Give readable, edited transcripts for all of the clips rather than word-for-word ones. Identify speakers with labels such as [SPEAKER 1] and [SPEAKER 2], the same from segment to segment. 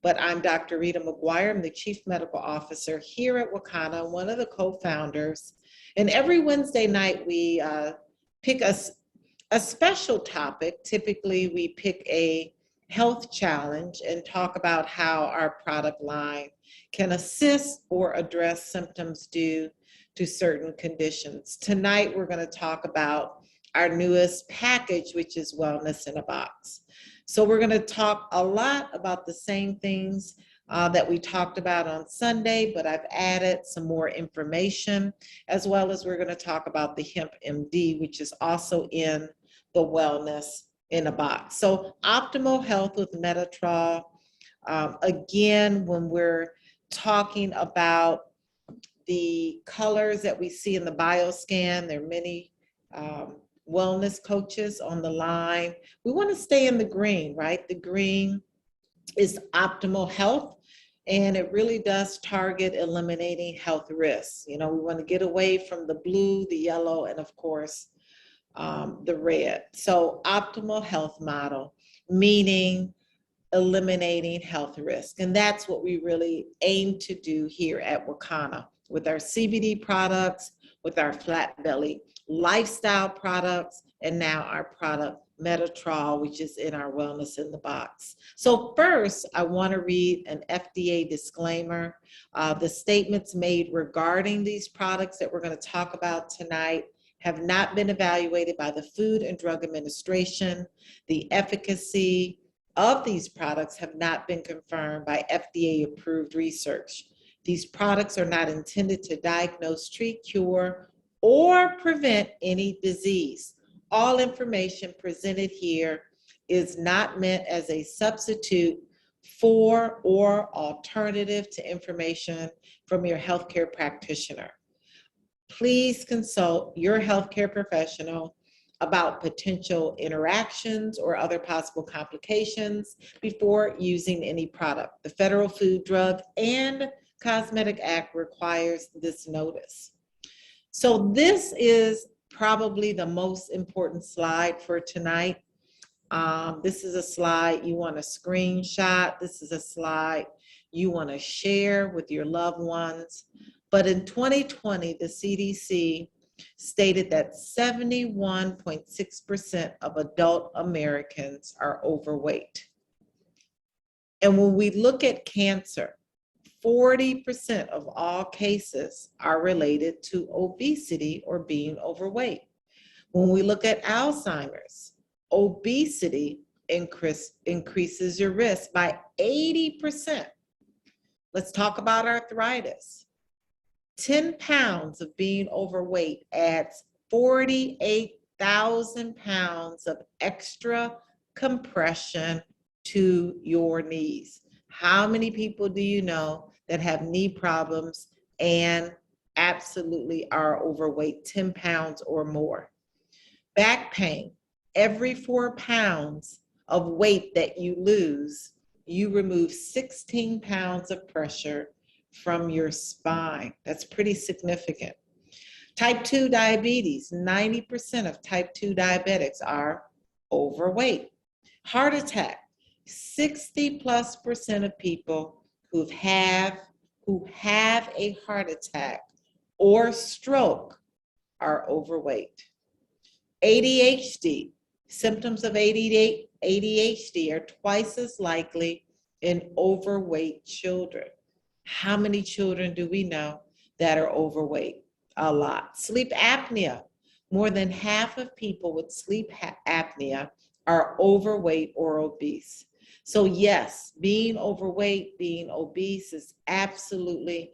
[SPEAKER 1] but I'm Dr. Rita McGuire. I'm the Chief Medical Officer here at Wakana, one of the co-founders. And every Wednesday night, we pick a special topic. Typically, we pick a health challenge and talk about how our product line can assist or address symptoms due to certain conditions. Tonight, we're going to talk about our newest package, which is Wellness in a Box. So we're going to talk a lot about the same things that we talked about on Sunday, but I've added some more information, as well as we're going to talk about the Hemp MD, which is also in the Wellness in a Box. So optimal health with Mititrol. Again, when we're talking about the colors that we see in the bioscan, there are many wellness coaches on the line. We want to stay in the green, right? The green is optimal health, and it really does target eliminating health risks. You know, we want to get away from the blue, the yellow, and of course, the red. So optimal health model, meaning eliminating health risk. And that's what we really aim to do here at Wakana with our CBD products, with our flat belly lifestyle products, and now our product Mititrol, which is in our Wellness in the Box. So first, I want to read an FDA disclaimer. The statements made regarding these products that we're going to talk about tonight have not been evaluated by the Food and Drug Administration. The efficacy of these products have not been confirmed by FDA-approved research. These products are not intended to diagnose, treat, cure, or prevent any disease. All information presented here is not meant as a substitute for or alternative to information from your healthcare practitioner. Please consult your healthcare professional about potential interactions or other possible complications before using any product. The Federal Food, Drug, and Cosmetic Act requires this notice. So this is probably the most important slide for tonight. This is a slide you want to screenshot. This is a slide you want to share with your loved ones. But in 2020, the CDC stated that 71.6% of adult Americans are overweight. And when we look at cancer, 40% of all cases are related to obesity or being overweight. When we look at Alzheimer's, obesity increases your risk by 80%. Let's talk about arthritis. 10 pounds of being overweight adds 48,000 pounds of extra compression to your knees. How many people do you know that have knee problems and absolutely are overweight, 10 pounds or more? Back pain, every 4 pounds of weight that you lose, you remove 16 pounds of pressure from your spine. That's pretty significant. Type 2 diabetes, 90% of type 2 diabetics are overweight. Heart attack, 60+% of people who have a heart attack or stroke are overweight. ADHD, symptoms of ADHD are twice as likely in overweight children. How many children do we know that are overweight? A lot. Sleep apnea, more than half of people with sleep apnea are overweight or obese. So yes, being overweight, being obese is absolutely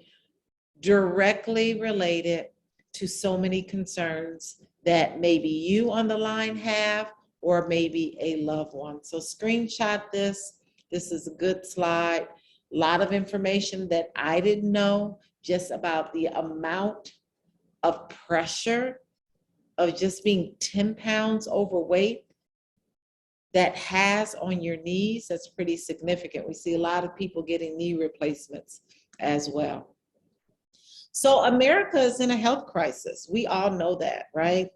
[SPEAKER 1] directly related to so many concerns that maybe you on the line have, or maybe a loved one. So screenshot this. This is a good slide. A lot of information that I didn't know just about the amount of pressure of just being 10 pounds overweight that has on your knees. That's pretty significant. We see a lot of people getting knee replacements as well. So America is in a health crisis. We all know that, right?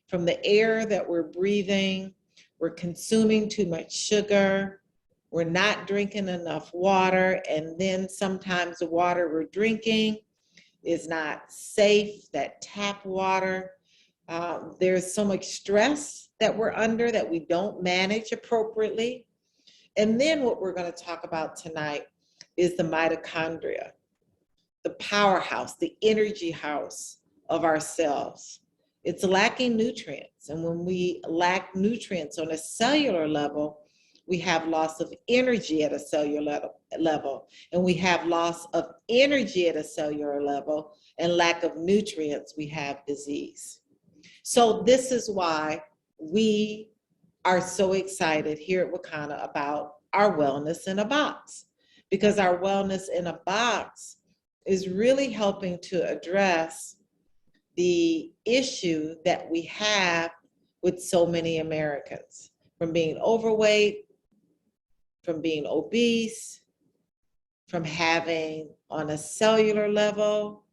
[SPEAKER 1] From the air that we're breathing, we're consuming too much sugar, we're not drinking enough water, and then sometimes the water we're drinking is not safe, that tap water. There's so much stress that we're under that we don't manage appropriately. And then what we're going to talk about tonight is the mitochondria, the powerhouse, the energy house of our cells. It's lacking nutrients. And when we lack nutrients on a cellular level, we have loss of energy at a cellular level. And we have loss of energy at a cellular level and lack of nutrients, we have disease. So this is why we are so excited here at Wakana about our wellness in a box, because our wellness in a box is really helping to address the issue that we have with so many Americans, from being overweight, from being obese, from having on a cellular level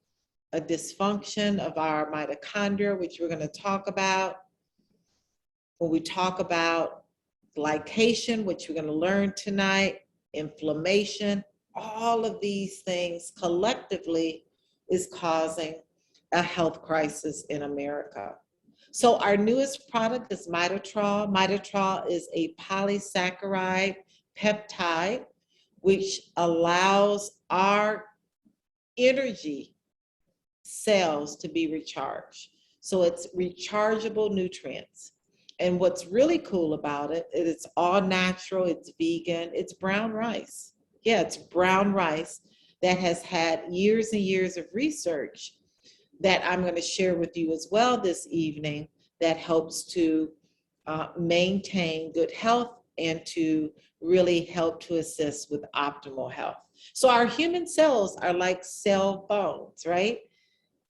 [SPEAKER 1] a dysfunction of our mitochondria, which we're going to talk about. When we talk about glycation, which we're going to learn tonight, inflammation, all of these things collectively is causing a health crisis in America. So our newest product is Mititrol. Mititrol is a polysaccharide peptide, which allows our energy cells to be recharged. So it's rechargeable nutrients. And what's really cool about it is it's all natural, it's vegan, it's brown rice. Yeah, it's brown rice that has had years and years of research that I'm going to share with you as well this evening that helps to maintain good health and to really help to assist with optimal health. So our human cells are like cell phones, right?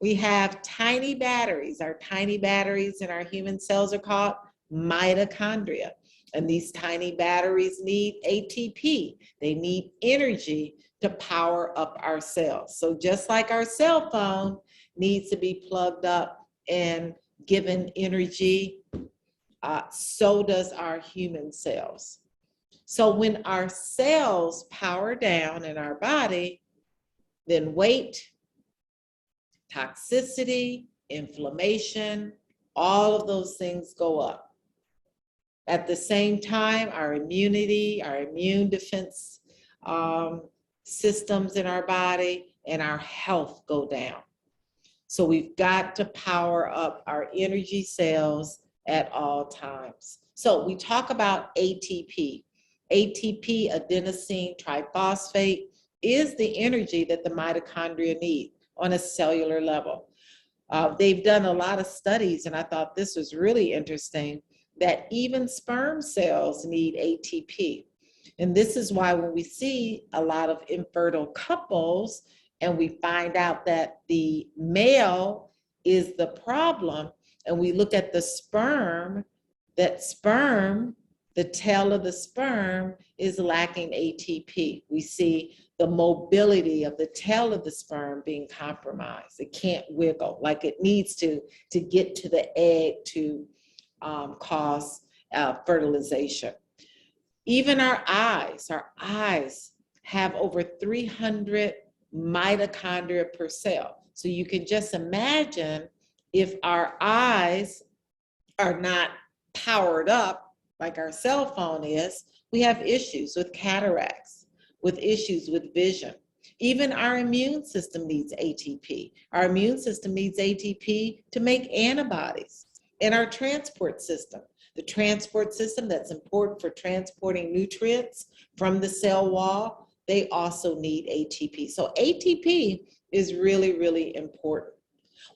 [SPEAKER 1] We have tiny batteries. Our tiny batteries in our human cells are called mitochondria. And these tiny batteries need ATP. They need energy to power up our cells. So just like our cell phone needs to be plugged up and given energy, so does our human cells. So when our cells power down in our body, then weight, toxicity, inflammation, all of those things go up. At the same time, our immunity, our immune defense systems in our body and our health go down. So we've got to power up our energy cells at all times. So we talk about ATP. ATP, adenosine triphosphate, is the energy that the mitochondria need on a cellular level. They've done a lot of studies, and I thought this was really interesting, that even sperm cells need ATP. And this is why when we see a lot of infertile couples and we find out that the male is the problem, and we look at the sperm, that sperm, the tail of the sperm is lacking ATP. We see the mobility of the tail of the sperm being compromised. It can't wiggle like it needs to get to the egg to cause fertilization. Even our eyes have over 300 mitochondria per cell. So you can just imagine if our eyes are not powered up like our cell phone is, we have issues with cataracts, with issues with vision. Even our immune system needs ATP. Our immune system needs ATP to make antibodies. And our transport system, the transport system that's important for transporting nutrients from the cell wall, they also need ATP. So ATP is really, really important.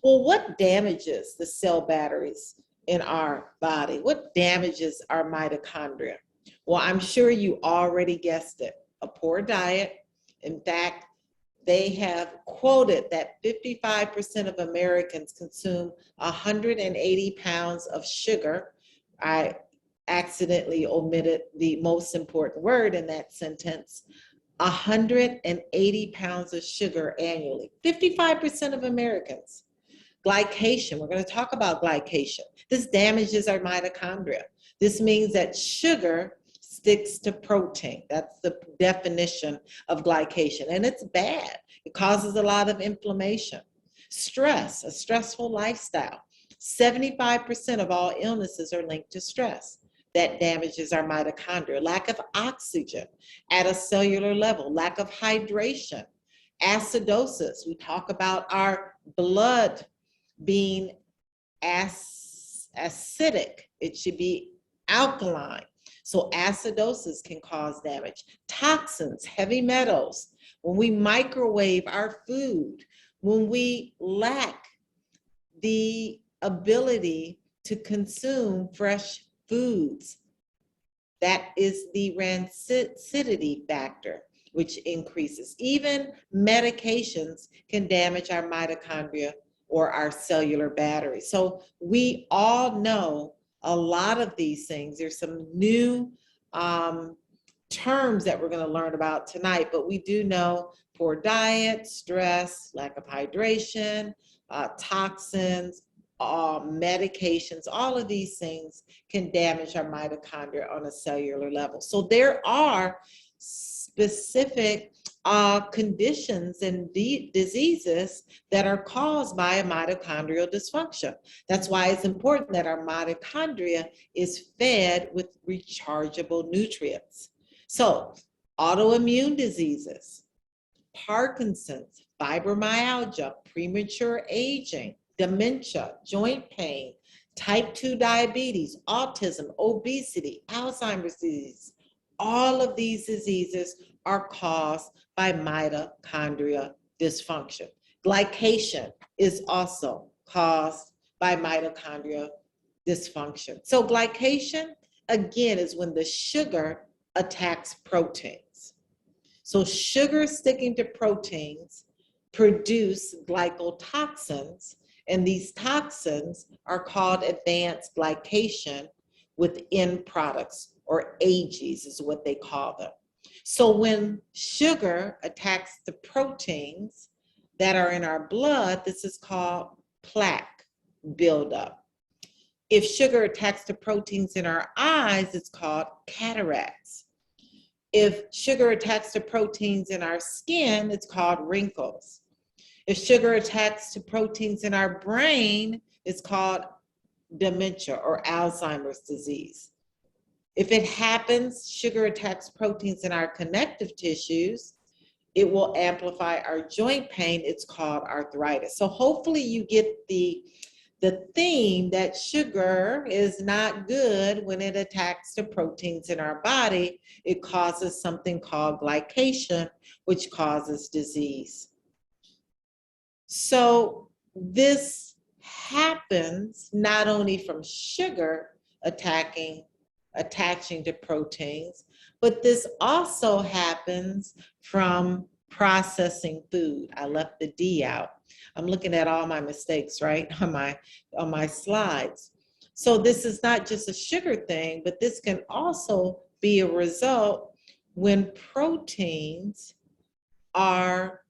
[SPEAKER 1] Well, what damages the cell batteries in our body? What damages our mitochondria? Well, I'm sure you already guessed it, a poor diet. In fact, they have quoted that 55% of Americans consume 180 pounds of sugar. I accidentally omitted the most important word in that sentence. 180 pounds of sugar annually. 55% of Americans. Glycation, we're going to talk about glycation. This damages our mitochondria. This means that sugar sticks to protein. That's the definition of glycation, and it's bad. It causes a lot of inflammation. Stress, a stressful lifestyle. 75% of all illnesses are linked to stress. That damages our mitochondria. Lack of oxygen at a cellular level, lack of hydration, acidosis. We talk about our blood being acidic. It should be alkaline. So acidosis can cause damage. Toxins, heavy metals. When we microwave our food, when we lack the ability to consume fresh foods, that is the rancidity factor, which increases. Even medications can damage our mitochondria or our cellular battery. So we all know a lot of these things. There's some new terms that we're going to learn about tonight, but we do know poor diet, stress, lack of hydration, toxins, medications, all of these things can damage our mitochondria on a cellular level. So there are specific conditions and diseases that are caused by a mitochondrial dysfunction. That's why it's important that our mitochondria is fed with rechargeable nutrients. So autoimmune diseases, Parkinson's, fibromyalgia, premature aging, dementia, joint pain, type 2 diabetes, autism, obesity, Alzheimer's disease, all of these diseases are caused by mitochondria dysfunction. Glycation is also caused by mitochondria dysfunction. So glycation, again, is when the sugar attacks proteins. So sugar sticking to proteins produce glycotoxins, and these toxins are called advanced glycation with end products, or AGEs is what they call them. So when sugar attacks the proteins that are in our blood, this is called plaque buildup. If sugar attacks the proteins in our eyes, it's called cataracts. If sugar attacks the proteins in our skin, it's called wrinkles. If sugar attacks to proteins in our brain, it's called dementia or Alzheimer's disease. If it happens, sugar attacks proteins in our connective tissues, it will amplify our joint pain. It's called arthritis. So hopefully you get the theme that sugar is not good when it attacks the proteins in our body. It causes something called glycation, which causes disease. So this happens not only from sugar attaching to proteins, but this also happens from processing food. I left the D out. I'm looking at all my mistakes, right, on my slides. So this is not just a sugar thing, but this can also be a result when proteins are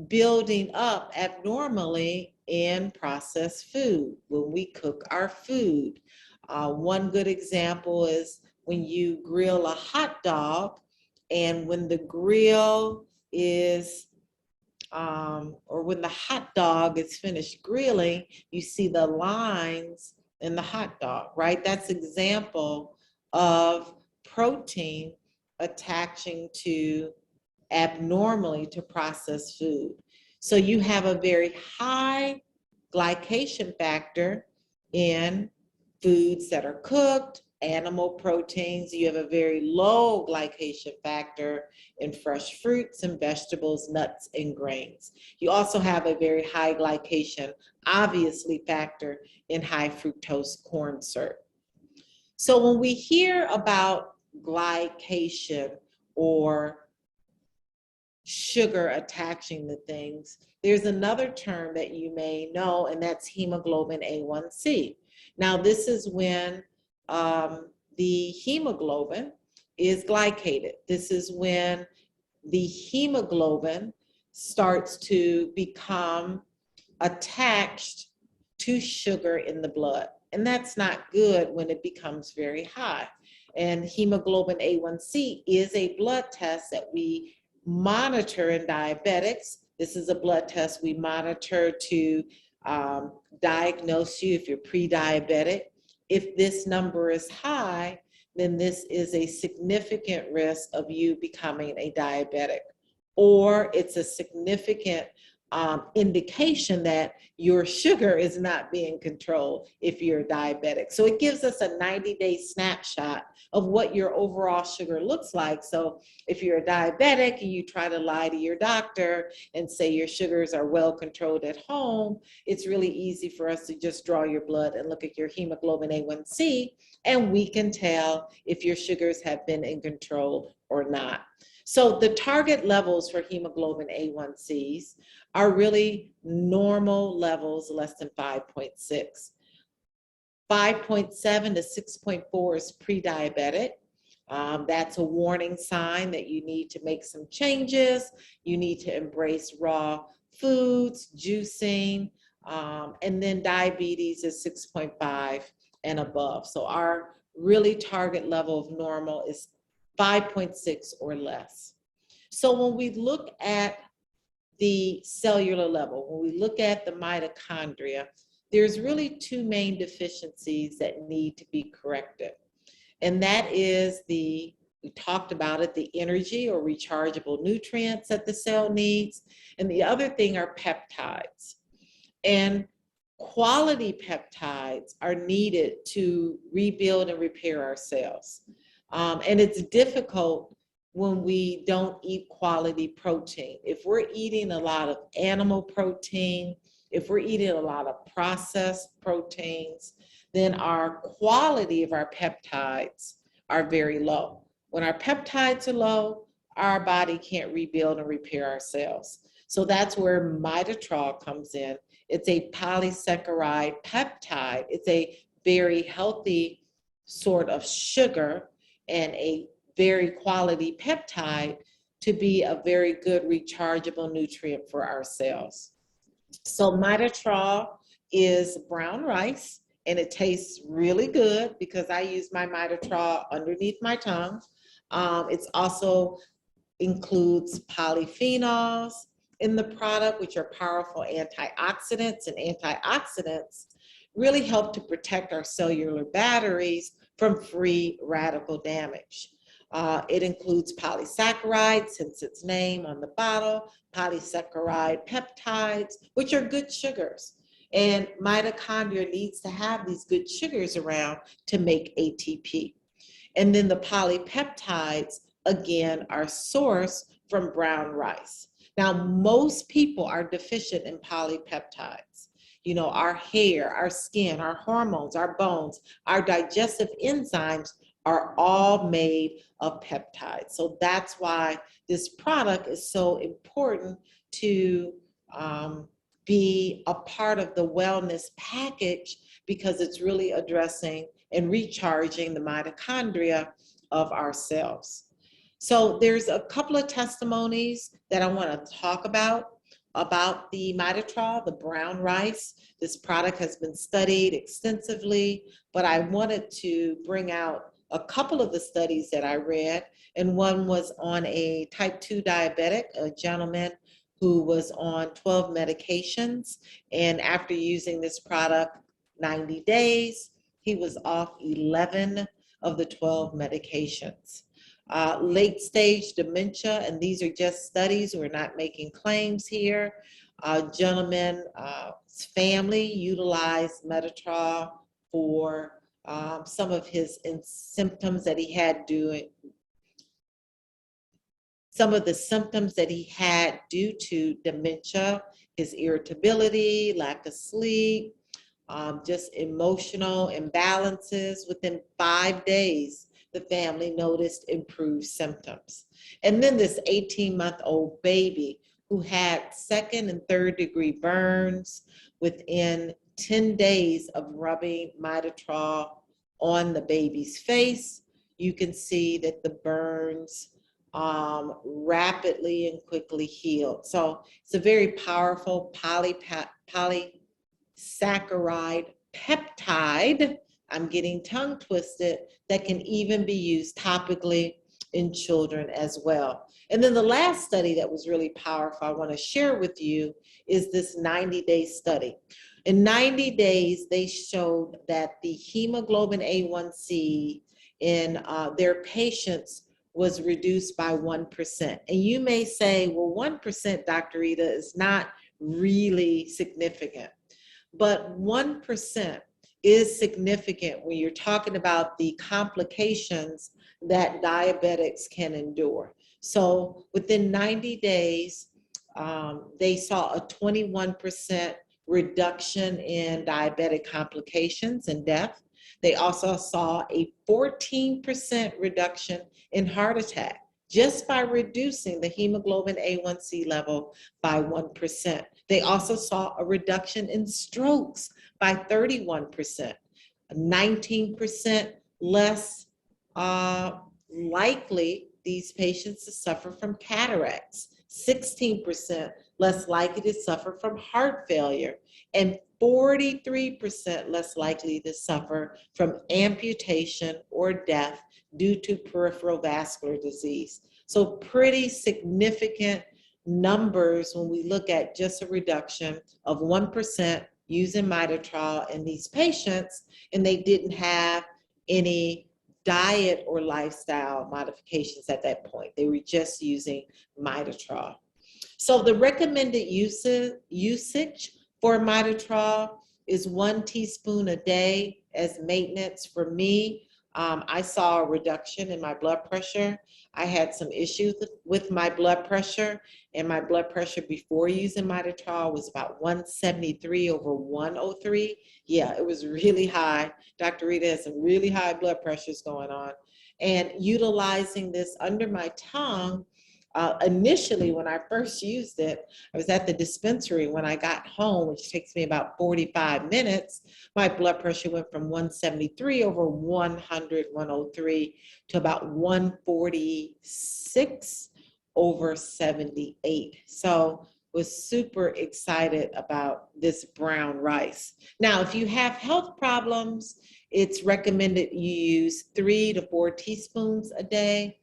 [SPEAKER 1] building up abnormally in processed food, when we cook our food. One good example is when you grill a hot dog, and when the grill is, or when the hot dog is finished grilling, you see the lines in the hot dog, right? That's an example of protein attaching to abnormally to processed food. So you have a very high glycation factor in foods that are cooked, animal proteins. You have a very low glycation factor in fresh fruits and vegetables, nuts and grains. You also have a very high glycation, obviously, factor in high fructose corn syrup. So when we hear about glycation or sugar attaching to things, there's another term that you may know, and that's hemoglobin A1C. Now, this is when the hemoglobin is glycated. This is when the hemoglobin starts to become attached to sugar in the blood. And that's not good when it becomes very high. And hemoglobin A1C is a blood test that we monitor in diabetics. This is a blood test we monitor to diagnose you if you're pre-diabetic. If this number is high, then this is a significant risk of you becoming a diabetic, or it's a significant indication that your sugar is not being controlled if you're diabetic. So it gives us a 90-day snapshot of what your overall sugar looks like. So if you're a diabetic and you try to lie to your doctor and say your sugars are well controlled at home, it's really easy for us to just draw your blood and look at your hemoglobin A1C, and we can tell if your sugars have been in control or not. So the target levels for hemoglobin A1Cs are really normal levels less than 5.6. 5.7 to 6.4 is pre-diabetic. That's a warning sign that you need to make some changes. You need to embrace raw foods, juicing, and then diabetes is 6.5 and above. So our really target level of normal is 5.6 or less. So when we look at the cellular level, when we look at the mitochondria, there's really two main deficiencies that need to be corrected. And that is we talked about it, the energy or rechargeable nutrients that the cell needs. And the other thing are peptides. And quality peptides are needed to rebuild and repair our cells. And it's difficult when we don't eat quality protein. If we're eating a lot of animal protein, if we're eating a lot of processed proteins, then our quality of our peptides are very low. When our peptides are low, our body can't rebuild and repair our cells. So that's where Mititrol comes in. It's a polysaccharide peptide. It's a very healthy sort of sugar and a very quality peptide to be a very good rechargeable nutrient for our cells. So Mititrol is brown rice, and it tastes really good because I use my Mititrol underneath my tongue. It's also includes polyphenols in the product, which are powerful antioxidants, and antioxidants really help to protect our cellular batteries from free radical damage. It includes polysaccharides, hence its name on the bottle, polysaccharide peptides, which are good sugars. And mitochondria needs to have these good sugars around to make ATP. And then the polypeptides, again, are sourced from brown rice. Now, most people are deficient in polypeptides. You know, our hair, our skin, our hormones, our bones, our digestive enzymes are all made of peptides. So that's why this product is so important to be a part of the wellness package, because it's really addressing and recharging the mitochondria of our cells. So there's a couple of testimonies that I want to talk about the Mititrol, the brown rice. This product has been studied extensively, but I wanted to bring out a couple of the studies that I read, and one was on a type 2 diabetic, a gentleman who was on 12 medications, and after using this product 90 days, he was off 11 of the 12 medications. Late stage dementia, and these are just studies, we're not making claims here. Gentleman's family utilized Mititrol for some of his symptoms that he had due to dementia, his irritability, lack of sleep, just emotional imbalances. Within 5 days, the family noticed improved symptoms. And then this 18-month-old baby who had 2nd and 3rd degree burns, within 10 days of rubbing Mititrol on the baby's face, you can see that the burns rapidly and quickly healed. So it's a very powerful polysaccharide peptide I'm getting tongue twisted, that can even be used topically in children as well. And then the last study that was really powerful I want to share with you is this 90-day study. In 90 days, they showed that the hemoglobin A1C in their patients was reduced by 1%. And you may say, well, 1%, Dr. Rita, is not really significant. But 1% is significant when you're talking about the complications that diabetics can endure. So within 90 days, they saw a 21% reduction in diabetic complications and death. They also saw a 14% reduction in heart attack just by reducing the hemoglobin A1C level by 1%. They also saw a reduction in strokes by 31%, 19% less likely these patients to suffer from cataracts, 16% less likely to suffer from heart failure, and 43% less likely to suffer from amputation or death due to peripheral vascular disease. So pretty significant numbers when we look at just a reduction of 1% using Mititrol in these patients, and they didn't have any diet or lifestyle modifications at that point. They were just using Mititrol. So the recommended usage for Mititrol is 1 teaspoon a day as maintenance. For me, I saw a reduction in my blood pressure. I had some issues with my blood pressure, and my blood pressure before using Mititrol was about 173/103. Yeah, it was really high. Dr. Rita has some really high blood pressures going on. And utilizing this under my tongue, initially when I first used it, I was at the dispensary. When I got home, which takes me about 45 minutes, my blood pressure went from 173/100/103 to about 146/78. So was super excited about this brown rice. Now, if you have health problems, it's recommended you use 3 to 4 teaspoons a day.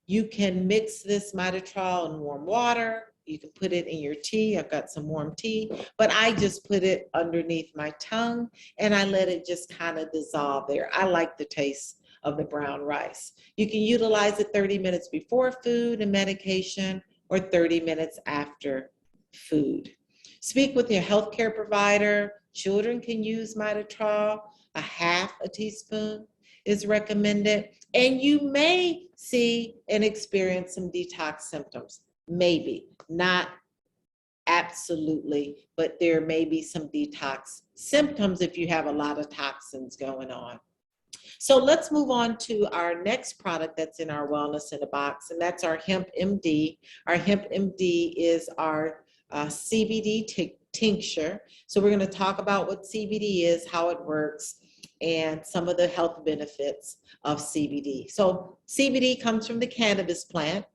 [SPEAKER 1] You can mix this Mititrol in warm water. You can put it in your tea. I've got some warm tea, but I just put it underneath my tongue and I let it just kind of dissolve there. I like the taste of the brown rice. You can utilize it 30 minutes before food and medication or 30 minutes after food. Speak with your healthcare provider. Children can use Mititrol. A half a teaspoon is recommended. And you may see and experience some detox symptoms. Maybe, not absolutely, but there may be some detox symptoms if you have a lot of toxins going on. So let's move on to our next product that's in our Wellness in a Box, and that's our Hemp MD. Our Hemp MD is our CBD tincture. So we're going to talk about what CBD is, how it works, and some of the health benefits of CBD. So CBD comes from the cannabis plant.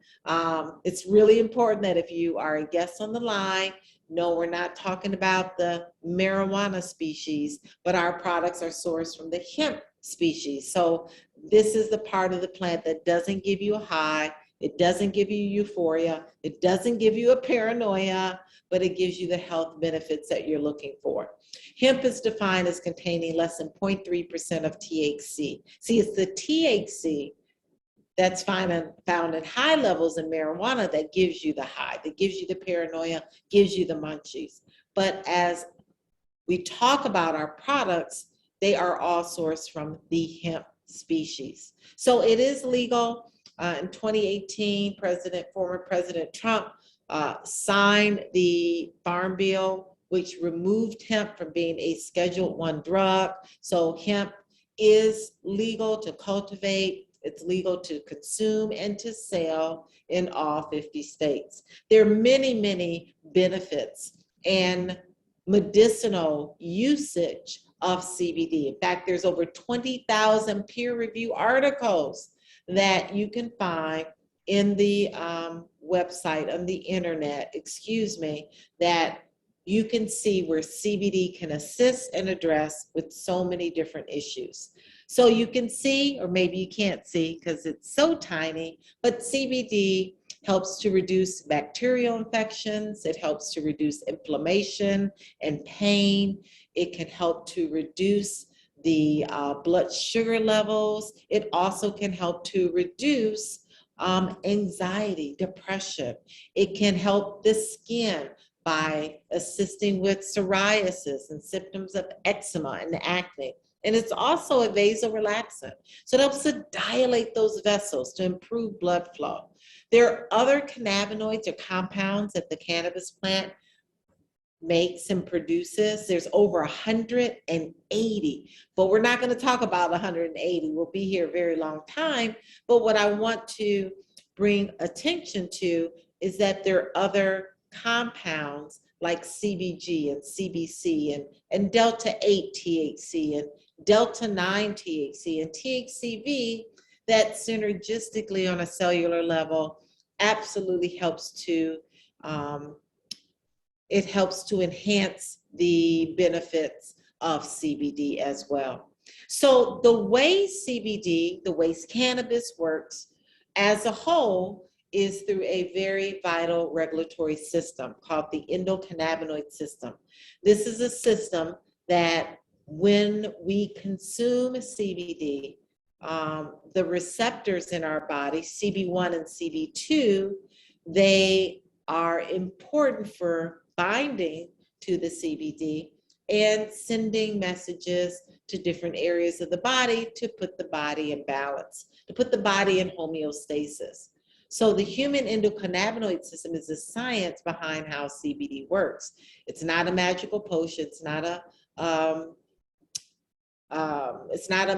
[SPEAKER 1] It's really important that if you are a guest on the line, no, we're not talking about the marijuana species, but our products are sourced from the hemp species. So this is the part of the plant that doesn't give you a high, it doesn't give you euphoria, it doesn't give you a paranoia, but it gives you the health benefits that you're looking for. Hemp is defined as containing less than 0.3% of THC. See, it's the THC that's found in high levels in marijuana that gives you the high, that gives you the paranoia, gives you the munchies. But as we talk about our products, they are all sourced from the hemp species. So it is legal. In 2018, former President Trump signed the Farm Bill, which removed hemp from being a Schedule I drug. So hemp is legal to cultivate, it's legal to consume and to sell in all 50 states. There are many, many benefits and medicinal usage of CBD. In fact, there's over 20,000 peer-reviewed articles that you can find in the website, on the internet, that you can see where CBD can assist and address with so many different issues. So you can see, or maybe you can't see because it's so tiny, but CBD helps to reduce bacterial infections. It helps to reduce inflammation and pain. It can help to reduce the blood sugar levels. It also can help to reduce anxiety, depression. It can help the skin by assisting with psoriasis and symptoms of eczema and acne. And it's also a vasorelaxant. So it helps to dilate those vessels to improve blood flow. There are other cannabinoids or compounds that the cannabis plant makes and produces. There's over 180, but we're not going to talk about 180. We'll be here a very long time. But what I want to bring attention to is that there are other compounds like CBG and CBC and Delta 8 THC and Delta 9 THC and THCV that synergistically on a cellular level absolutely helps to it helps to enhance the benefits of CBD as well. So the way CBD, the way cannabis works as a whole is through a very vital regulatory system called the endocannabinoid system. This is a system that when we consume CBD, the receptors in our body, CB1 and CB2, they are important for binding to the CBD and sending messages to different areas of the body to put the body in balance, to put the body in homeostasis. So the human endocannabinoid system is the science behind how CBD works. It's not a magical potion. It's not a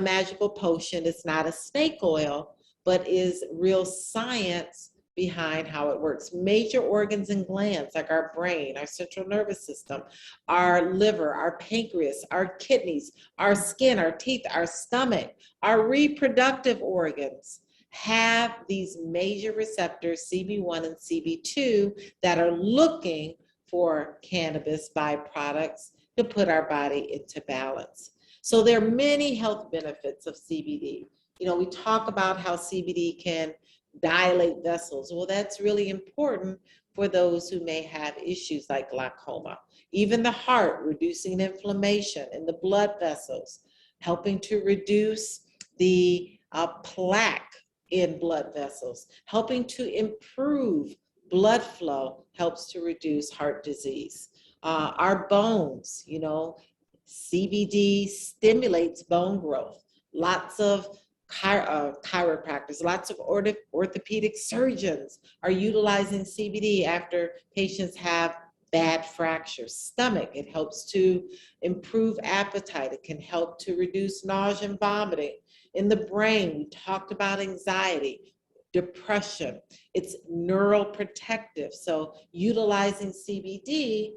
[SPEAKER 1] magical potion. It's not a snake oil, but is real science behind how it works. Major organs and glands like our brain, our central nervous system, our liver, our pancreas, our kidneys, our skin, our teeth, our stomach, our reproductive organs have these major receptors, CB1 and CB2, that are looking for cannabis byproducts to put our body into balance. So there are many health benefits of CBD. You know, we talk about how CBD can dilate vessels. Well, that's really important for those who may have issues like glaucoma. Even the heart, reducing inflammation in the blood vessels, helping to reduce the plaque in blood vessels, helping to improve blood flow, helps to reduce heart disease. Our bones, you know, CBD stimulates bone growth. Lots of chiropractors, lots of orthopedic surgeons are utilizing CBD after patients have bad fractures. Stomach, it helps to improve appetite. It can help to reduce nausea and vomiting. In the brain, we talked about anxiety, depression. It's neuroprotective. So utilizing CBD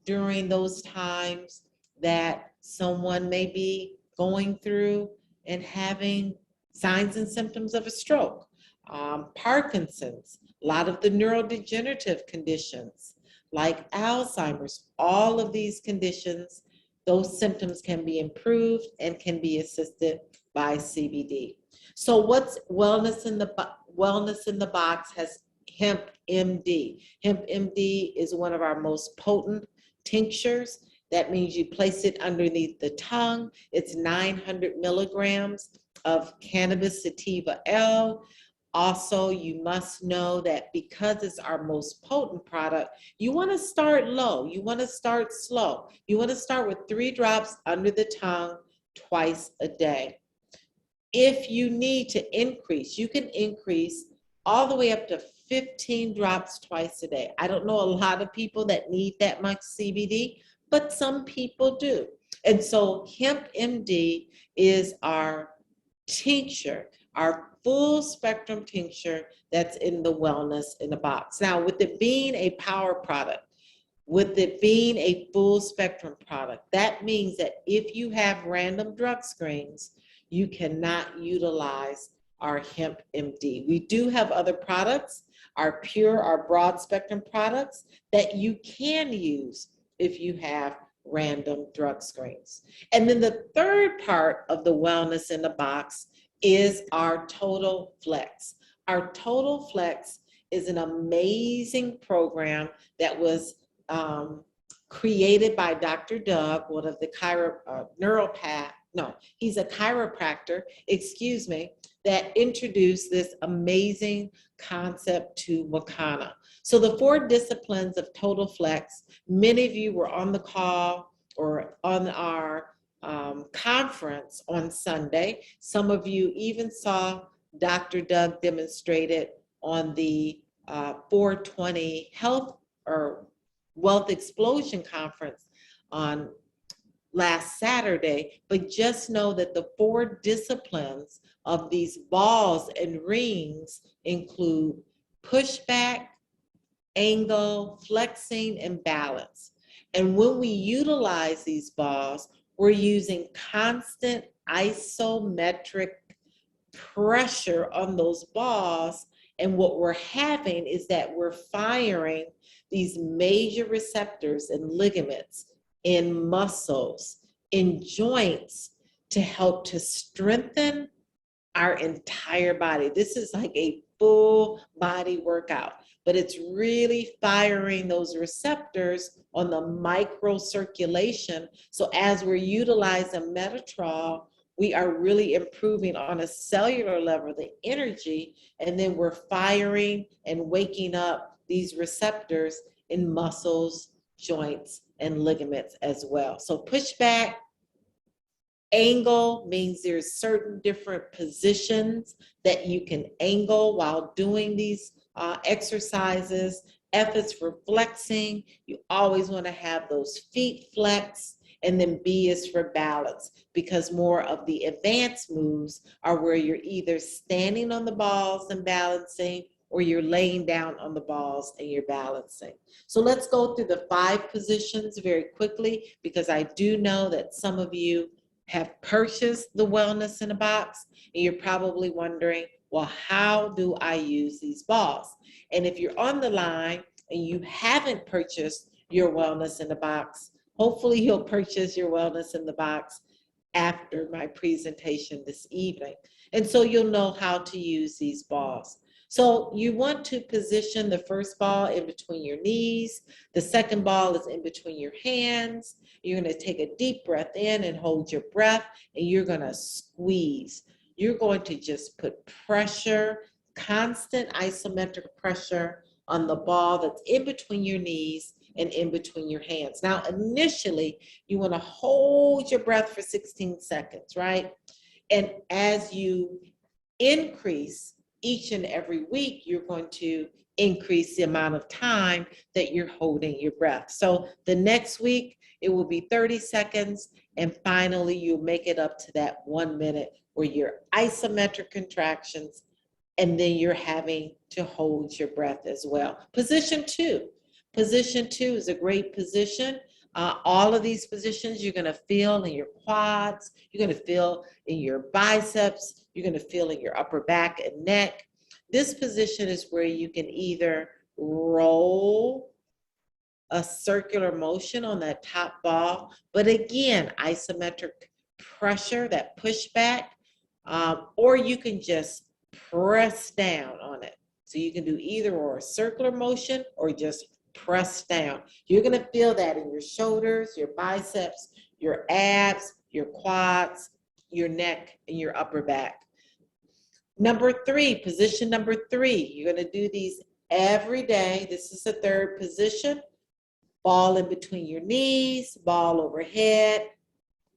[SPEAKER 1] during those times that someone may be going through and having signs and symptoms of a stroke, Parkinson's, a lot of the neurodegenerative conditions like Alzheimer's, all of these conditions, those symptoms can be improved and can be assisted by CBD. So what's Wellness in the Box has Hemp MD. Hemp MD is one of our most potent tinctures. That means you place it underneath the tongue. It's 900 milligrams of cannabis sativa L. Also, you must know that because it's our most potent product, you want to start low. You want to start slow. You want to start with 3 drops under the tongue twice a day. If you need to increase, you can increase all the way up to 15 drops twice a day. I don't know a lot of people that need that much CBD, but some people do. And so Hemp MD is our tincture, our full spectrum tincture that's in the Wellness in the Box. Now, with it being a power product, with it being a full spectrum product, that means that if you have random drug screens, you cannot utilize our Hemp MD. We do have other products, our pure, our broad spectrum products that you can use if you have random drug screens. And then the third part of the wellness in the box is our Total Flex. Our Total Flex is an amazing program that was created by Dr. Doug, one of the he's a chiropractor, excuse me, that introduced this amazing concept to Wakana. So the 4 disciplines of Total Flex, many of you were on the call or on our conference on Sunday. Some of you even saw Dr. Doug demonstrate it on the 420 Health or Wealth Explosion Conference on last Saturday. But just know that the 4 disciplines of these balls and rings include pushback, angle, flexing, and balance. And when we utilize these balls, we're using constant isometric pressure on those balls. And what we're having is that we're firing these major receptors and ligaments in muscles, in joints, to help to strengthen our entire body. This is like a full body workout, but it's really firing those receptors on the microcirculation. So as we're utilizing Mititrol, we are really improving on a cellular level the energy, and then we're firing and waking up these receptors in muscles, joints, and ligaments as well. So pushback, angle means there's certain different positions that you can angle while doing these exercises. F is for flexing. You always want to have those feet flex. And then B is for balance, because more of the advanced moves are where you're either standing on the balls and balancing, or you're laying down on the balls and you're balancing. So let's go through the 5 positions very quickly, because I do know that some of you have purchased the Wellness in a Box, and you're probably wondering, well, how do I use these balls? And if you're on the line and you haven't purchased your Wellness in a Box, hopefully you'll purchase your Wellness in the Box after my presentation this evening. And so you'll know how to use these balls. So you want to position the first ball in between your knees. The second ball is in between your hands. You're going to take a deep breath in and hold your breath, and you're going to squeeze. You're going to just put pressure, constant isometric pressure on the ball that's in between your knees and in between your hands. Now, initially, you want to hold your breath for 16 seconds, right? And as you increase each and every week, you're going to increase the amount of time that you're holding your breath. So the next week, it will be 30 seconds. And finally, you'll make it up to that 1 minute where you're isometric contractions, and then you're having to hold your breath as well. Position 2. Position 2 is a great position. All of these positions you're going to feel in your quads, you're going to feel in your biceps, you're going to feel in your upper back and neck. This position is where you can either roll a circular motion on that top ball, but again, isometric pressure, that pushback, or you can just press down on it. So you can do either or, a circular motion or just press down. You're going to feel that in your shoulders, your biceps, your abs, your quads, your neck, and your upper back. Number 3, position number 3. You're going to do these every day. This is the 3rd position. Ball in between your knees, ball overhead,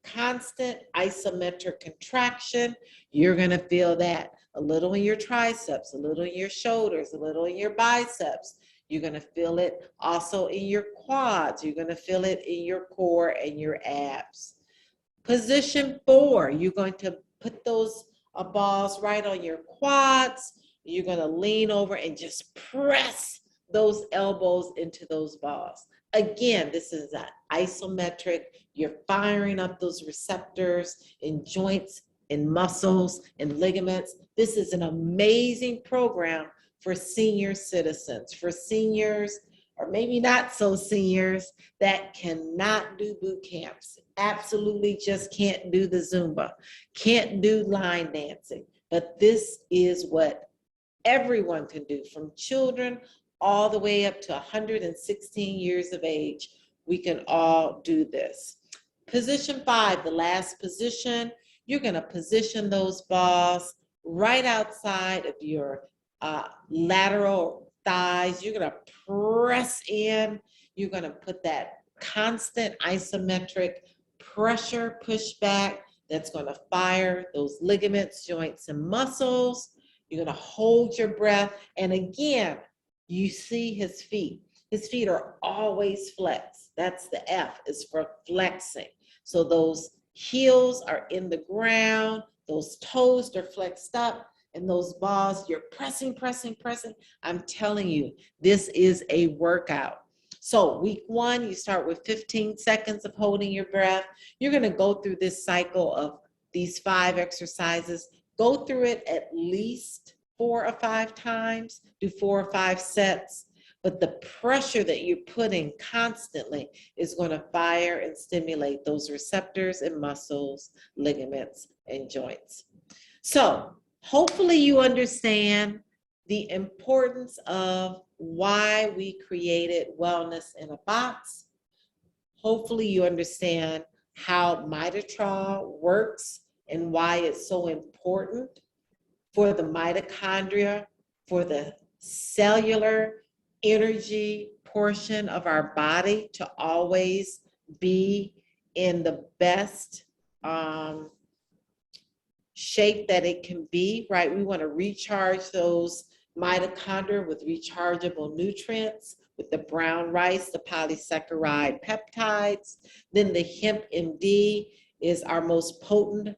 [SPEAKER 1] constant isometric contraction. You're going to feel that a little in your triceps, a little in your shoulders, a little in your biceps. You're going to feel it also in your quads. You're going to feel it in your core and your abs. Position 4, you're going to put those balls right on your quads. You're going to lean over and just press those elbows into those balls. Again, this is an isometric. You're firing up those receptors in joints, in muscles, in ligaments. This is an amazing program for senior citizens, for seniors or maybe not so seniors that cannot do boot camps, absolutely just can't do the Zumba, can't do line dancing. But this is what everyone can do, from children all the way up to 116 years of age. We can all do this. Position 5, the last position, you're going to position those balls right outside of your lateral thighs. You're going to press in. You're going to put that constant isometric pressure push back that's going to fire those ligaments, joints, and muscles. You're going to hold your breath. And again, you see his feet. His feet are always flexed. That's the F, is for flexing. So those heels are in the ground, those toes are flexed up, and those balls, you're pressing, pressing, pressing. I'm telling you, this is a workout. So week 1, you start with 15 seconds of holding your breath. You're going to go through this cycle of these 5 exercises. Go through it at least 4 or 5 times, do 4 or 5 sets. But the pressure that you're putting constantly is going to fire and stimulate those receptors and muscles, ligaments, and joints. So hopefully you understand the importance of why we created Wellness in a Box. Hopefully you understand how Mititrol works and why it's so important for the mitochondria, for the cellular energy portion of our body to always be in the best shape that it can be, right? We want to recharge those mitochondria with rechargeable nutrients, with the brown rice, the polysaccharide peptides. Then the hemp MD is our most potent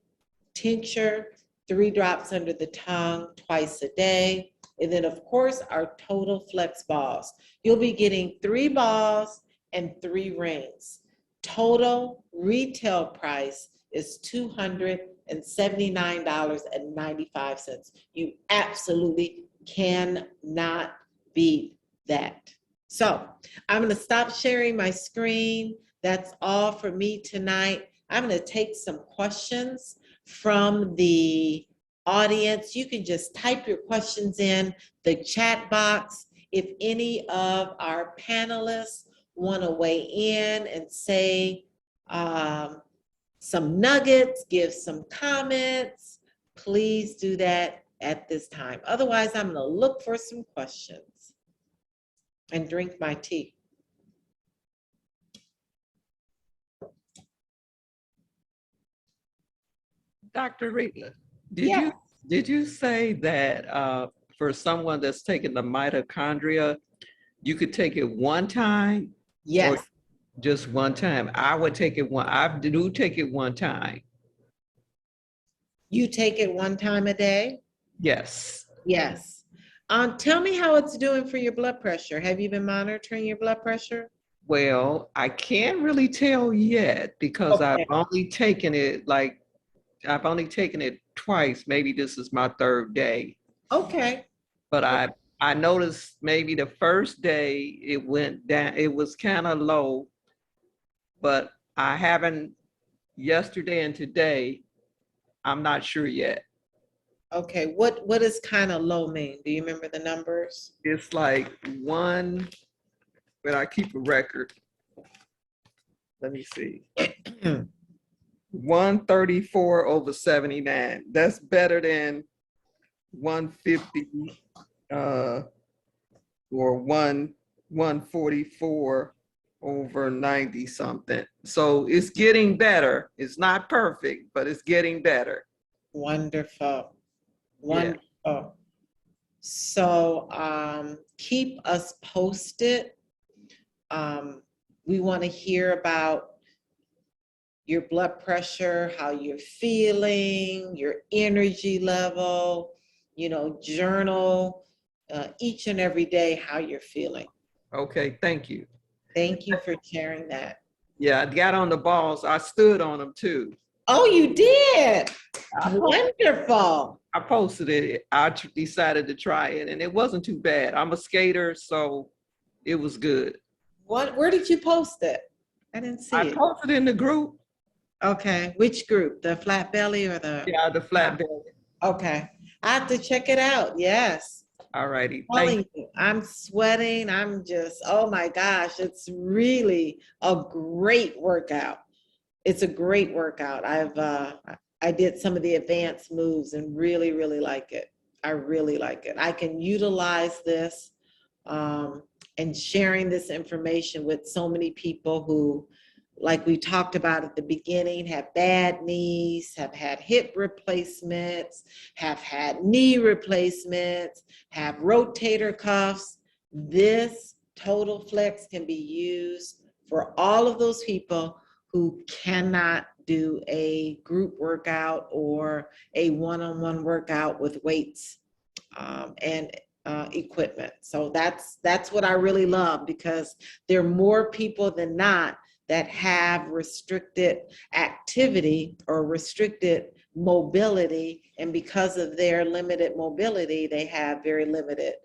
[SPEAKER 1] tincture, 3 drops under the tongue twice a day. And then, of course, our Total Flex balls. You'll be getting 3 balls and 3 rings. Total retail price is $279.95. You absolutely cannot beat that. So I'm going to stop sharing my screen. That's all for me tonight. I'm going to take some questions from the audience. You can just type your questions in the chat box. If any of our panelists want to weigh in and say some nuggets, give some comments, please do that at this time. Otherwise, I'm going to look for some questions and drink my tea.
[SPEAKER 2] Dr. Rita,
[SPEAKER 1] Yeah.
[SPEAKER 2] did you say that for someone that's taking the mitochondria, you could take it one time?
[SPEAKER 1] Yes.
[SPEAKER 2] Or just one time? I would take it I do take it one time.
[SPEAKER 1] You take it 1 time a day?
[SPEAKER 2] Yes.
[SPEAKER 1] Yes. Tell me how it's doing for your blood pressure. Have you been monitoring your blood pressure?
[SPEAKER 2] Well, I can't really tell yet because
[SPEAKER 1] Okay.
[SPEAKER 2] I've only taken it twice. Maybe this is my 3rd day.
[SPEAKER 1] Okay.
[SPEAKER 2] But I noticed maybe the first day it went down, it was kind of low, but I haven't, yesterday and today, I'm not sure yet.
[SPEAKER 1] Okay. What does kind of low mean? Do you remember the numbers?
[SPEAKER 2] It's like 1, but I keep a record. Let me see. 134/79. That's better than 150 or 144/90 something. So it's getting better. It's not perfect, but it's getting better.
[SPEAKER 1] Wonderful. Wonderful. Yeah. So keep us posted. We want to hear about your blood pressure, how you're feeling, your energy level, journal each and every day how you're feeling.
[SPEAKER 2] Okay, thank you.
[SPEAKER 1] Thank you for sharing that.
[SPEAKER 2] Yeah, I got on the balls. I stood on them too.
[SPEAKER 1] Oh, you did? Wonderful.
[SPEAKER 2] I posted it. I decided to try it and it wasn't too bad. I'm a skater, so It was good.
[SPEAKER 1] Where did you post it? I didn't
[SPEAKER 2] I
[SPEAKER 1] see it.
[SPEAKER 2] posted in the group.
[SPEAKER 1] Okay, which group? The flat belly or the?
[SPEAKER 2] Yeah, the flat belly.
[SPEAKER 1] Okay, I have to check it out. Yes.
[SPEAKER 2] All righty. Thank
[SPEAKER 1] Telling you, I'm sweating. I'm just, oh my gosh, it's really a great workout. It's a great workout. I did some of the advanced moves and really, really like it. I really like it. I can utilize this and sharing this information with so many people who, like we talked about at the beginning, have bad knees, have had hip replacements, have had knee replacements, have rotator cuffs. This Total Flex can be used for all of those people who cannot do a group workout or a one-on-one workout with weights and equipment. So that's what I really love, because there are more people than not that have restricted activity or restricted mobility, and because of their limited mobility, they have very limited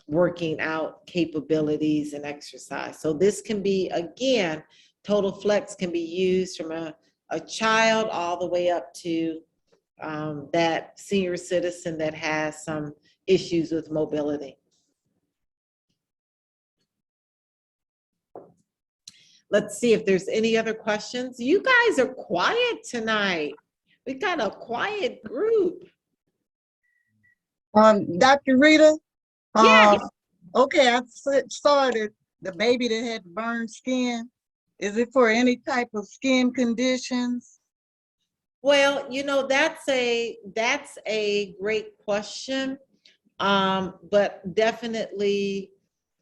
[SPEAKER 1] working out capabilities and exercise. So this can be, again, Total Flex can be used from a child all the way up to that senior citizen that has some issues with mobility. Let's see if there's any other questions. You guys are quiet tonight. We got a quiet group.
[SPEAKER 3] Dr. Rita,
[SPEAKER 1] Yeah.
[SPEAKER 3] okay, I saw that the baby that had burned skin. Is it for any type of skin conditions?
[SPEAKER 1] Well, you know, that's a great question. But definitely,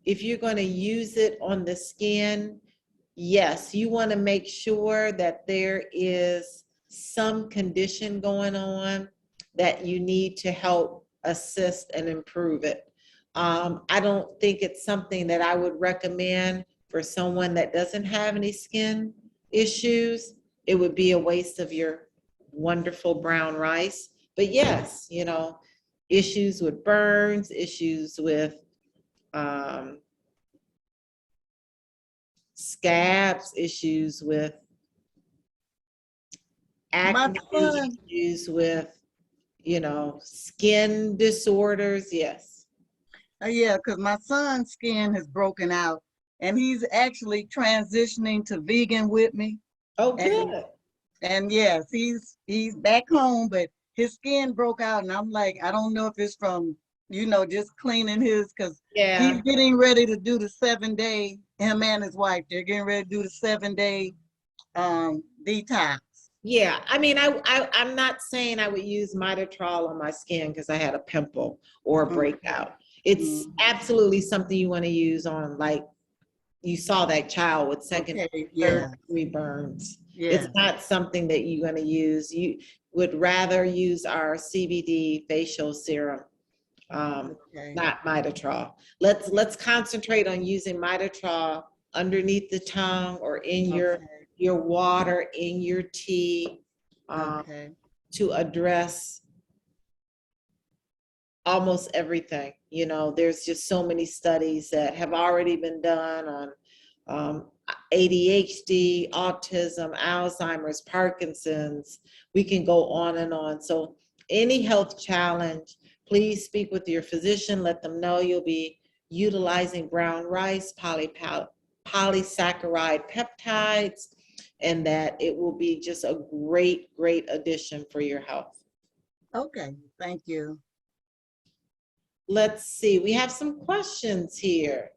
[SPEAKER 1] if you're going to use it on the skin, yes, you want to make sure that there is some condition going on that you need to help assist and improve it. I don't think it's something that I would recommend for someone that doesn't have any skin issues. It would be a waste of your wonderful brown rice. But yes, you know, issues with burns, issues with scabs, issues with acne,
[SPEAKER 3] son,
[SPEAKER 1] issues with, you know, skin disorders. Yes.
[SPEAKER 3] yeah, because my son's skin has broken out and he's actually transitioning to vegan with me.
[SPEAKER 1] Oh,
[SPEAKER 3] And,
[SPEAKER 1] good.
[SPEAKER 3] and yes, he's back home, but his skin broke out and I'm like, I don't know if it's from, just cleaning his, because
[SPEAKER 1] Yeah.
[SPEAKER 3] he's getting ready to do the 7-day, him and his wife, they're getting ready to do the 7-day detox.
[SPEAKER 1] Yeah, I mean, I'm not saying I would use Mititrol on my skin because I had a pimple or a breakout. It's absolutely something you want to use on, like you saw that child with second,
[SPEAKER 3] Okay, yeah,
[SPEAKER 1] third degree burns.
[SPEAKER 3] yeah.
[SPEAKER 1] It's not something that you're going to use. You would rather use our CBD facial serum,
[SPEAKER 3] Okay.
[SPEAKER 1] not Mititrol. Let's concentrate on using Mititrol underneath the tongue or in your water, in your tea,
[SPEAKER 3] Okay.
[SPEAKER 1] to address almost everything. You know, there's just so many studies that have already been done on ADHD, autism, Alzheimer's, Parkinson's. We can go on and on. So any health challenge, please speak with your physician. Let them know you'll be utilizing brown rice, polysaccharide peptides, and that it will be just a great, great addition for your health.
[SPEAKER 3] Okay, thank you.
[SPEAKER 1] Let's see, we have some questions here.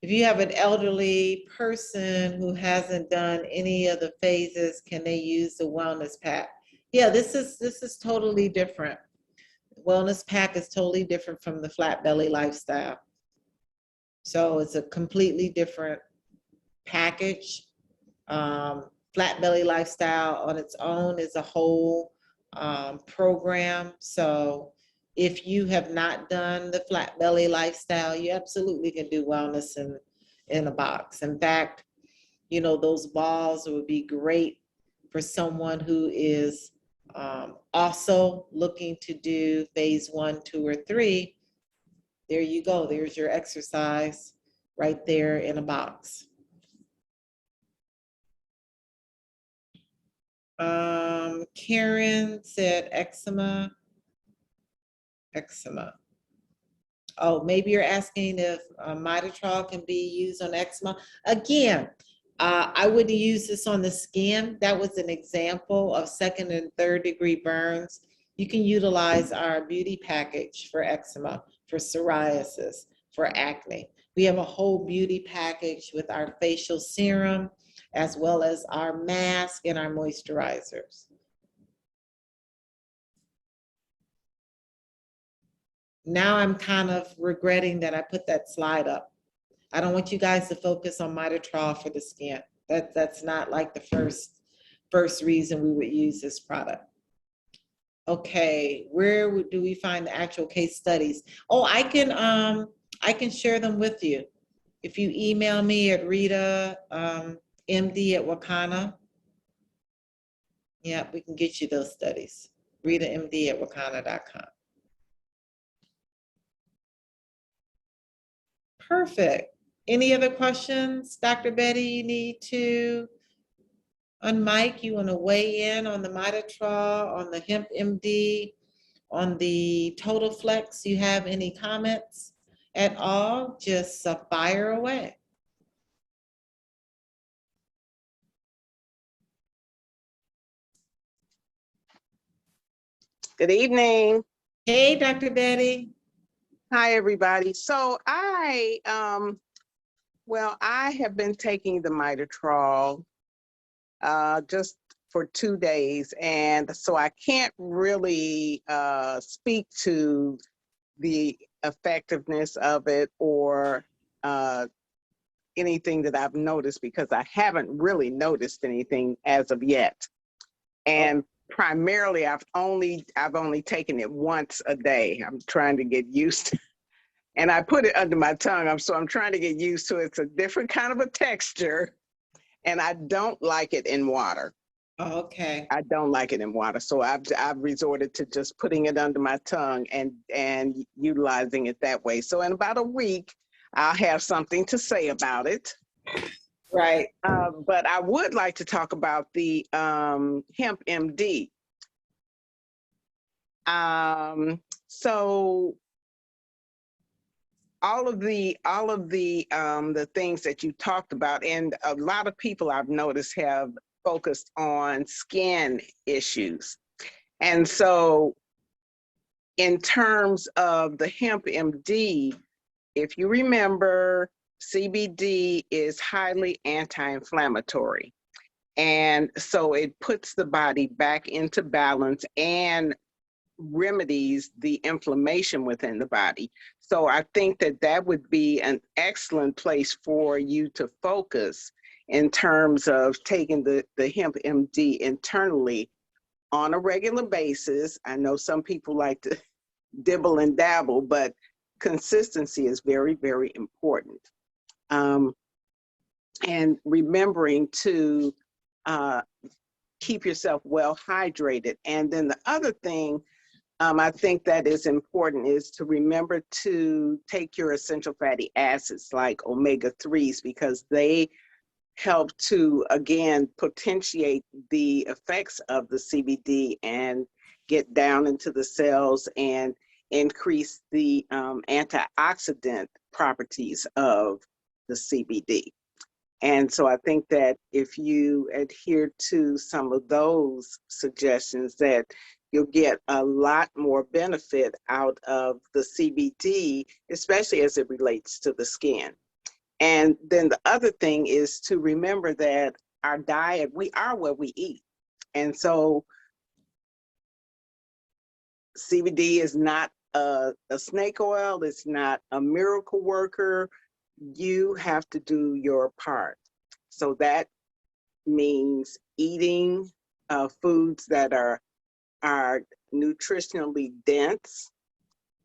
[SPEAKER 1] If you have an elderly person who hasn't done any of the phases, can they use the wellness pack? Yeah, this is totally different. Wellness pack is totally different from the flat belly lifestyle. So it's a completely different package. Flat belly lifestyle on its own is a whole program. So if you have not done the flat belly lifestyle, you absolutely can do wellness in a box. In fact, you know, those balls would be great for someone who is also looking to do phase 1, 2, or 3. There you go. There's your exercise right there in a box. Karen said eczema. Eczema. Oh, maybe you're asking if Mititrol can be used on eczema. Again, I wouldn't use this on the skin. That was an example of second and third degree burns. You can utilize our beauty package for eczema, for psoriasis, for acne. We have a whole beauty package with our facial serum, as well as our mask and our moisturizers. Now I'm kind of regretting that I put that slide up. I don't want you guys to focus on Mititrol for the skin. That's not like the first reason we would use this product. Okay, where do we find the actual case studies? Oh, I can share them with you. If you email me at Rita MD at Wakana, yeah, we can get you those studies. Rita MD at wakana.com. Perfect. Any other questions? Dr. Betty, you need to unmic. You want to weigh in on the Mititrol, on the Hemp MD, on the Total Flex? You have any comments at all? Just fire away.
[SPEAKER 4] Good evening.
[SPEAKER 1] Hey, Dr. Betty.
[SPEAKER 4] Hi, everybody. So I have been taking the Mititrol just for 2 days, and so I can't really speak to the effectiveness of it or anything that I've noticed, because I haven't really noticed anything as of yet. And primarily, I've only taken it once a day. I'm trying to get used to, and I put it under my tongue. So I'm trying to get used to it. It's a different kind of a texture, and I don't like it in water.
[SPEAKER 1] Okay.
[SPEAKER 4] I don't like it in water. So I've resorted to just putting it under my tongue and utilizing it that way. So in about a week, I'll have something to say about it.
[SPEAKER 1] Right.
[SPEAKER 4] But I would like to talk about the Hemp MD. So all of the things that you talked about, and a lot of people I've noticed have focused on skin issues. And so in terms of the Hemp MD, if you remember, CBD is highly anti-inflammatory. And so it puts the body back into balance and remedies the inflammation within the body. So I think that that would be an excellent place for you to focus in terms of taking the Hemp MD internally on a regular basis. I know some people like to dibble and dabble, but consistency is very, very important. And remembering to keep yourself well hydrated. And then the other thing I think that is important is to remember to take your essential fatty acids like omega-3s, because they help to, again, potentiate the effects of the CBD and get down into the cells and increase the antioxidant properties of the CBD. And so I think that if you adhere to some of those suggestions, that you'll get a lot more benefit out of the CBD, especially as it relates to the skin. And then the other thing is to remember that our diet, we are what we eat. And so CBD is not a snake oil, it's not a miracle worker. You have to do your part. So that means eating foods that are nutritionally dense,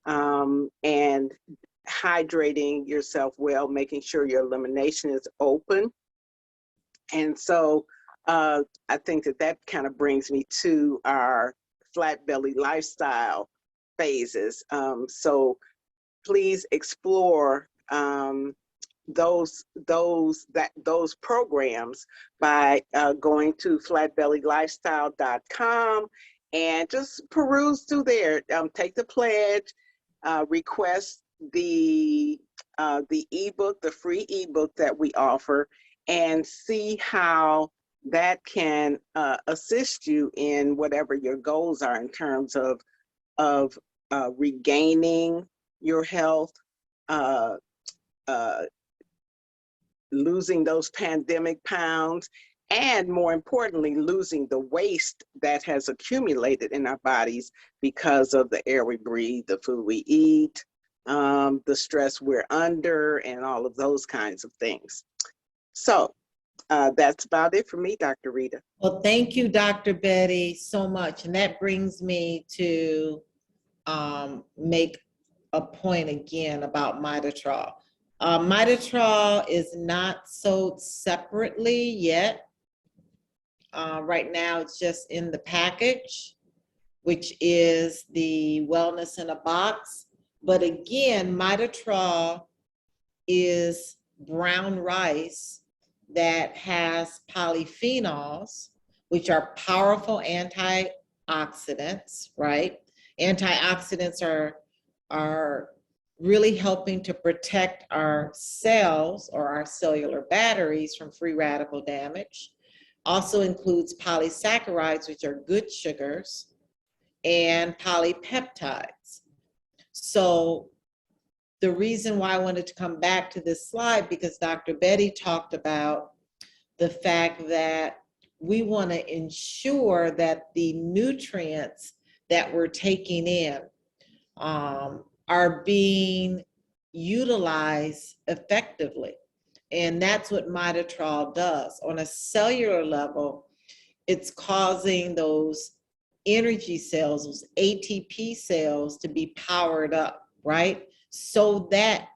[SPEAKER 4] and hydrating yourself well, making sure your elimination is open. And so I think that kind of brings me to our flat belly lifestyle phases. So please explore those programs by going to flatbellylifestyle.com and just peruse through there. Take the pledge, request the ebook, the free ebook that we offer, and see how that can assist you in whatever your goals are in terms of regaining your health, losing those pandemic pounds, and more importantly, losing the waste that has accumulated in our bodies because of the air we breathe, the food we eat, the stress we're under, and all of those kinds of things. So that's about it for me, Dr. Rita.
[SPEAKER 1] Well, thank you, Dr. Betty, so much. And that brings me to make a point again about Mititrol. Mititrol is not sold separately yet. Right now, it's just in the package, which is the Wellness in a Box. But again, Mititrol is brown rice that has polyphenols, which are powerful antioxidants, right? Antioxidants are really helping to protect our cells or our cellular batteries from free radical damage. Also includes polysaccharides, which are good sugars, and polypeptides. So the reason why I wanted to come back to this slide, because Dr. Betty talked about the fact that we want to ensure that the nutrients that we're taking in are being utilized effectively. And that's what Mititrol does. On a cellular level, it's causing those energy cells, those ATP cells, to be powered up, right? So that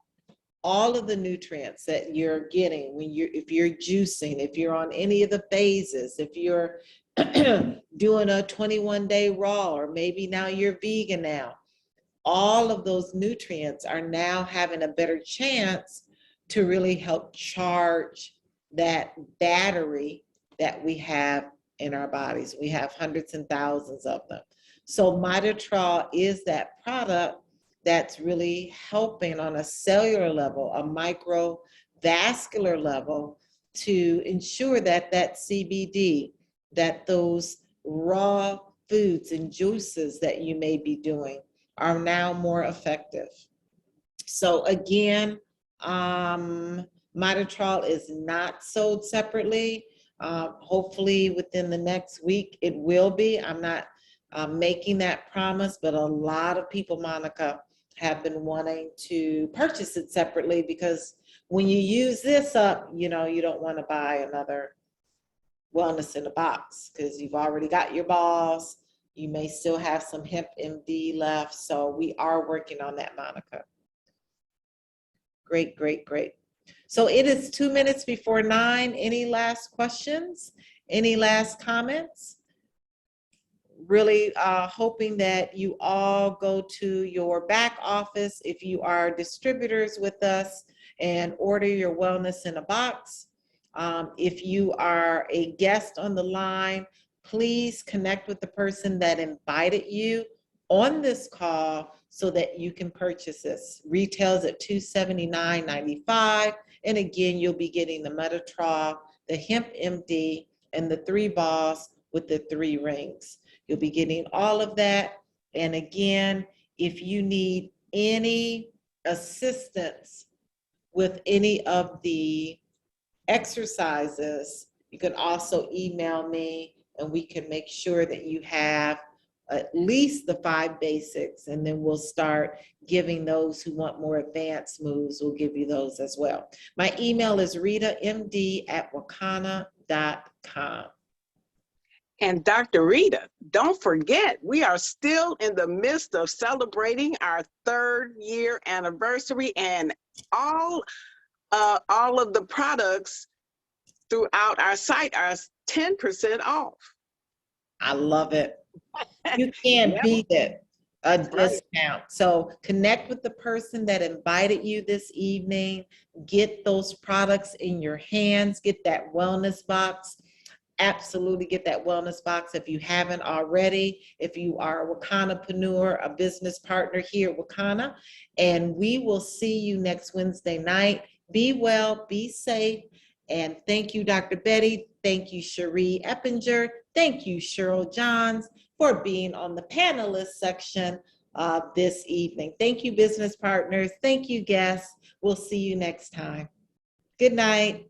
[SPEAKER 1] all of the nutrients that you're getting if you're juicing, if you're on any of the phases, if you're doing a 21-day raw, or maybe now you're vegan now, all of those nutrients are now having a better chance to really help charge that battery that we have in our bodies. We have hundreds and thousands of them. So Mititrol is that product that's really helping on a cellular level, a microvascular level, to ensure that that CBD, that those raw foods and juices that you may be doing are now more effective. So again, Mititrol is not sold separately. Hopefully within the next week it will be. I'm not making that promise, but a lot of people, Monica, have been wanting to purchase it separately, because when you use this up, you don't want to buy another Wellness in a Box, because you've already got your balls. You may still have some Hemp MD left. So we are working on that, Monica. Great, great, great. So it is 2 minutes before 9. Any last questions? Any last comments? Really hoping that you all go to your back office if you are distributors with us and order your Wellness in a Box. If you are a guest on the line, please connect with the person that invited you on this call so that you can purchase this. Retails at $279.95. And again, you'll be getting the Mititrol, the Hemp MD, and the 3 balls with the 3 rings. You'll be getting all of that. And again, if you need any assistance with any of the exercises, you can also email me and we can make sure that you have at least the 5 basics, and then we'll start giving those who want more advanced moves, we'll give you those as well. My email is ritamd@wakana.com.
[SPEAKER 4] And Dr. Rita, don't forget, we are still in the midst of celebrating our 3rd year anniversary, and all of the products throughout our site are 10% off.
[SPEAKER 1] I love it. You can't beat it. a
[SPEAKER 4] Right.
[SPEAKER 1] discount. So connect with the person that invited you this evening. Get those products in your hands. Get that wellness box. Absolutely get that wellness box if you haven't already. If you are a Wakanapreneur, a business partner here at Wakana, and we will see you next Wednesday night. Be well, be safe, and thank you, Dr. Betty. Thank you, Cherie Eppinger. Thank you, Cheryl Johns, for being on the panelist section this evening. Thank you, business partners. Thank you, guests. We'll see you next time. Good night.